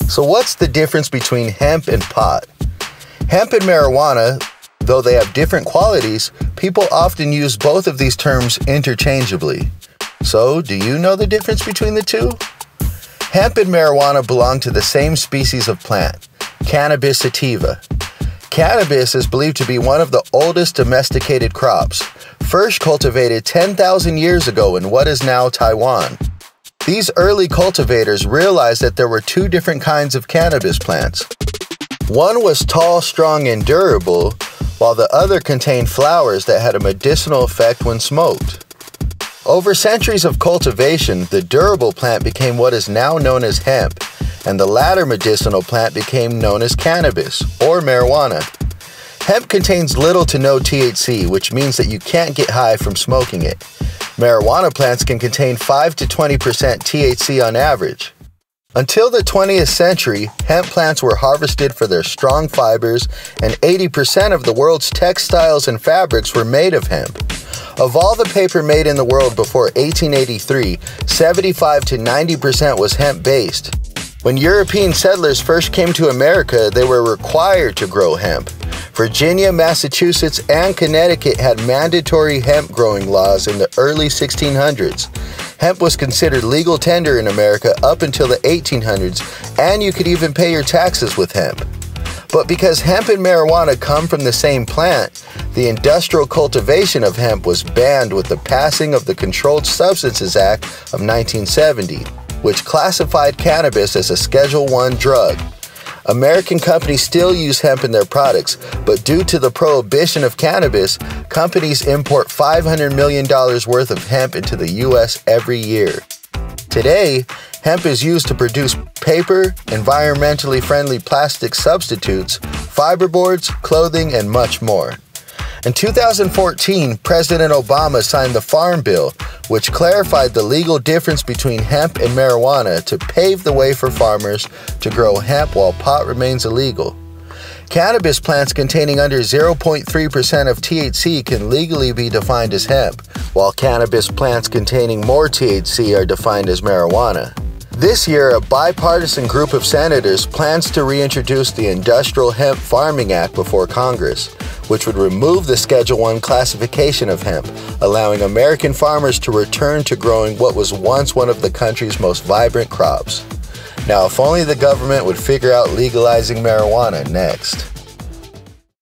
So what's the difference between hemp and pot? Hemp and marijuana, though they have different qualities, people often use both of these terms interchangeably. So, do you know the difference between the two? Hemp and marijuana belong to the same species of plant, cannabis sativa. Cannabis is believed to be one of the oldest domesticated crops, first cultivated 10,000 years ago in what is now Taiwan. These early cultivators realized that there were two different kinds of cannabis plants. One was tall, strong, and durable, while the other contained flowers that had a medicinal effect when smoked. Over centuries of cultivation, the durable plant became what is now known as hemp, and the latter medicinal plant became known as cannabis, or marijuana. Hemp contains little to no THC, which means that you can't get high from smoking it. Marijuana plants can contain 5 to 20% THC on average. Until the 20th century, hemp plants were harvested for their strong fibers, and 80% of the world's textiles and fabrics were made of hemp. Of all the paper made in the world before 1883, 75 to 90% was hemp-based. When European settlers first came to America, they were required to grow hemp. Virginia, Massachusetts, and Connecticut had mandatory hemp growing laws in the early 1600s. Hemp was considered legal tender in America up until the 1800s, and you could even pay your taxes with hemp. But because hemp and marijuana come from the same plant, the industrial cultivation of hemp was banned with the passing of the Controlled Substances Act of 1970, which classified cannabis as a Schedule I drug. American companies still use hemp in their products, but due to the prohibition of cannabis, companies import $500 million worth of hemp into the U.S. every year. Today, hemp is used to produce paper, environmentally friendly plastic substitutes, fiberboards, clothing, and much more. In 2014, President Obama signed the Farm Bill, which clarified the legal difference between hemp and marijuana to pave the way for farmers to grow hemp while pot remains illegal. Cannabis plants containing under 0.3% of THC can legally be defined as hemp, while cannabis plants containing more THC are defined as marijuana. This year, a bipartisan group of senators plans to reintroduce the Industrial Hemp Farming Act before Congress, which would remove the Schedule I classification of hemp, allowing American farmers to return to growing what was once one of the country's most vibrant crops. Now, if only the government would figure out legalizing marijuana next.